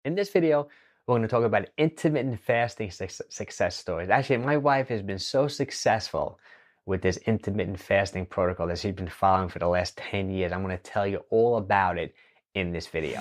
In this video, we're going to talk about intermittent fasting success stories. Actually, my wife has been so successful with this intermittent fasting protocol that she's been following for the last 10 years. I'm going to tell you all about it in this video.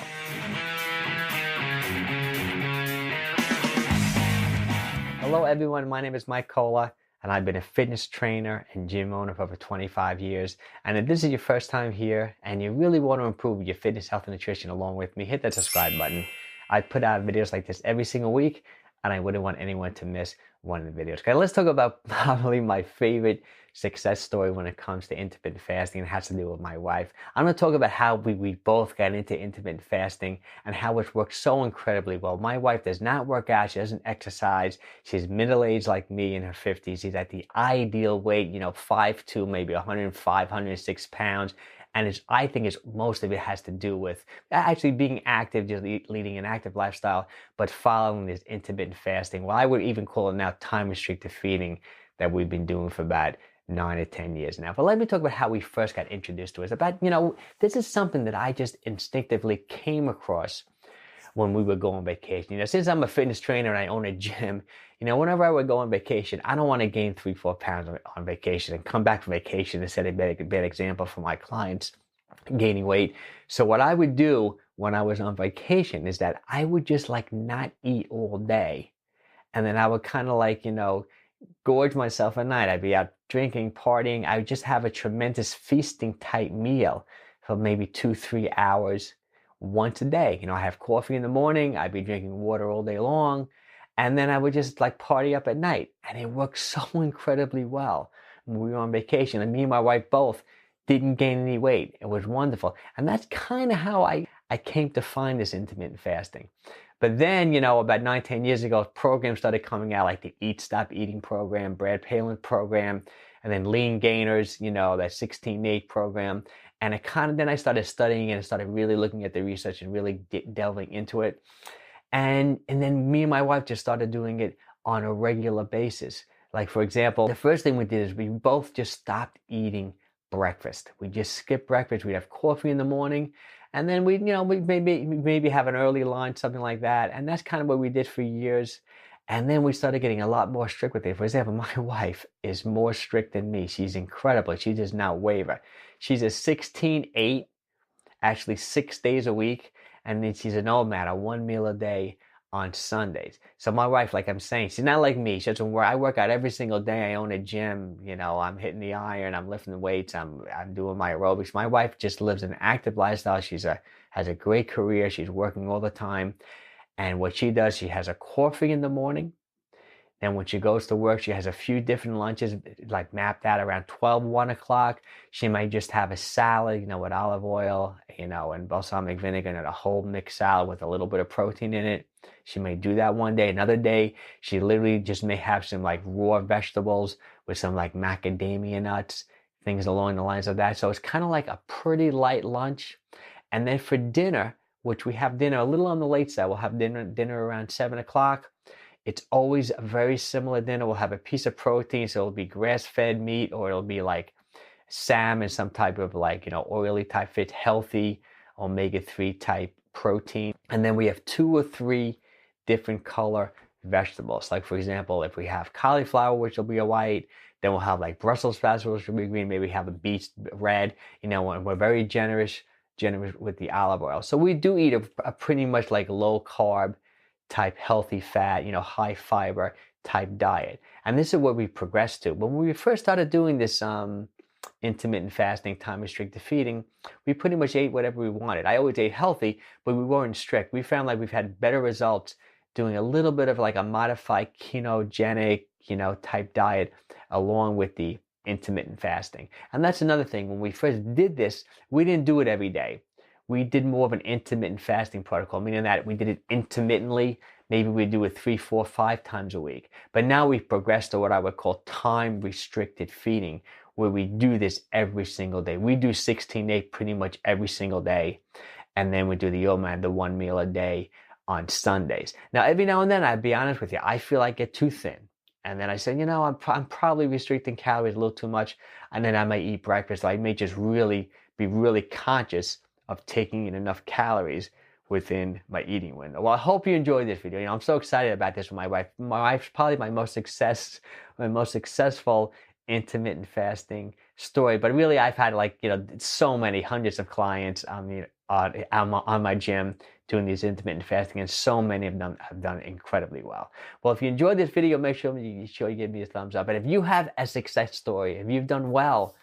Hello everyone, my name is 𝙒𝘾𝙃𝙏 and I've been a fitness trainer and gym owner for over 25 years. And if this is your first time here and you really want to improve your fitness, health, and nutrition along with me, hit that subscribe button. I put out videos like this every single week and I wouldn't want anyone to miss one of the videos. Okay, let's talk about probably my favorite success story when it comes to intermittent fasting. It has to do with my wife. I'm going to talk about how we both got into intermittent fasting and how it works so incredibly well. My wife does not work out. She doesn't exercise. She's middle-aged like me, in her 50s. She's at the ideal weight, 5'2", maybe 105, 106 pounds. And I think most of it has to do with actually being active, just leading an active lifestyle, but following this intermittent fasting. Well, I would even call it now time-restricted feeding that we've been doing for about 9 to 10 years now. But let me talk about how we first got introduced to it. This is something that I just instinctively came across when we would go on vacation. Since I'm a fitness trainer and I own a gym, whenever I would go on vacation, I don't want to gain 3-4 pounds on vacation and come back from vacation and set a bad example for my clients gaining weight. So what I would do when I was on vacation is that I would just not eat all day. And then I would kind of gorge myself at night. I'd be out drinking, partying. I would just have a tremendous feasting type meal for maybe 2-3 hours once a day. I have coffee in the morning. I'd be drinking water all day long. And then I would just party up at night. And it worked so incredibly well when we were on vacation. And me and my wife both didn't gain any weight. It was wonderful. And that's kind of how I came to find this intermittent fasting. But then, about 9-10 years ago, programs started coming out like the Eat Stop Eating program, Brad Palin program, and then Lean Gainers, that 16-8 program. And then I started studying it and started really looking at the research and really delving into it. And then me and my wife just started doing it on a regular basis. Like, for example, the first thing we did is we both just stopped eating breakfast. We just skipped breakfast. We'd have coffee in the morning. And then we maybe have an early lunch, something like that. And that's kind of what we did for years. And then we started getting a lot more strict with it. For example, my wife is more strict than me. She's incredible. She does not waver. She's a 16-8, actually 6 days a week. And then she's an OMAD, 1 meal a day on Sundays. So my wife, like I'm saying, she's not like me. She doesn't work. I work out every single day. I own a gym. I'm hitting the iron. I'm lifting weights. I'm doing my aerobics. My wife just lives an active lifestyle. Has a great career. She's working all the time. And what she does, she has a coffee in the morning. Then when she goes to work, she has a few different lunches, mapped out around 12, 1 o'clock. She might just have a salad, with olive oil, and balsamic vinegar and a whole mixed salad with a little bit of protein in it. She may do that one day. Another day, she literally just may have some raw vegetables with some macadamia nuts, things along the lines of that. So it's kind of like a pretty light lunch. And then for dinner, which we have dinner a little on the late side, we'll have dinner around 7 o'clock. It's always a very similar dinner. We'll have a piece of protein, so it'll be grass-fed meat, or it'll be salmon, some type of oily type fish, healthy omega-3 type protein. And then we have 2 or 3 different color vegetables. Like, for example, if we have cauliflower, which will be a white, then we'll have Brussels sprouts, which will be green. Maybe we have a beet red. And we're very generous with the olive oil. So we do eat a pretty much low carb type, healthy fat, high fiber type diet. And this is what we progressed to. When we first started doing this intermittent fasting, time restricted feeding, we pretty much ate whatever we wanted. I always ate healthy, but we weren't strict. We found we've had better results doing a little bit of a modified ketogenic, type diet along with the intermittent fasting. And that's another thing. When we first did this, we didn't do it every day. We did more of an intermittent fasting protocol, meaning that we did it intermittently. Maybe we do it 3, 4, 5 times a week. But now we've progressed to what I would call time-restricted feeding, where we do this every single day. We do 16-8 pretty much every single day. And then we do the OMAD, the 1 meal a day on Sundays. Now, every now and then, I'll be honest with you, I feel I get too thin. And then I say, I'm probably restricting calories a little too much. And then I might eat breakfast. I may just be really conscious of taking in enough calories within my eating window. Well, I hope you enjoyed this video. I'm so excited about this with my wife. My wife's probably my most successful intermittent fasting story. But really, I've had so many hundreds of clients on my gym doing these intermittent fasting, and so many of them have done incredibly well. Well, if you enjoyed this video, make sure you give me a thumbs up. And if you have a success story, if you've done well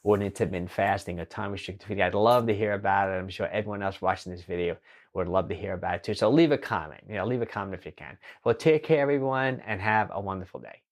with intermittent fasting or time restricted feeding, I'd love to hear about it. I'm sure everyone else watching this video would love to hear about it too. So leave a comment. Leave a comment if you can. Well, take care, everyone, and have a wonderful day.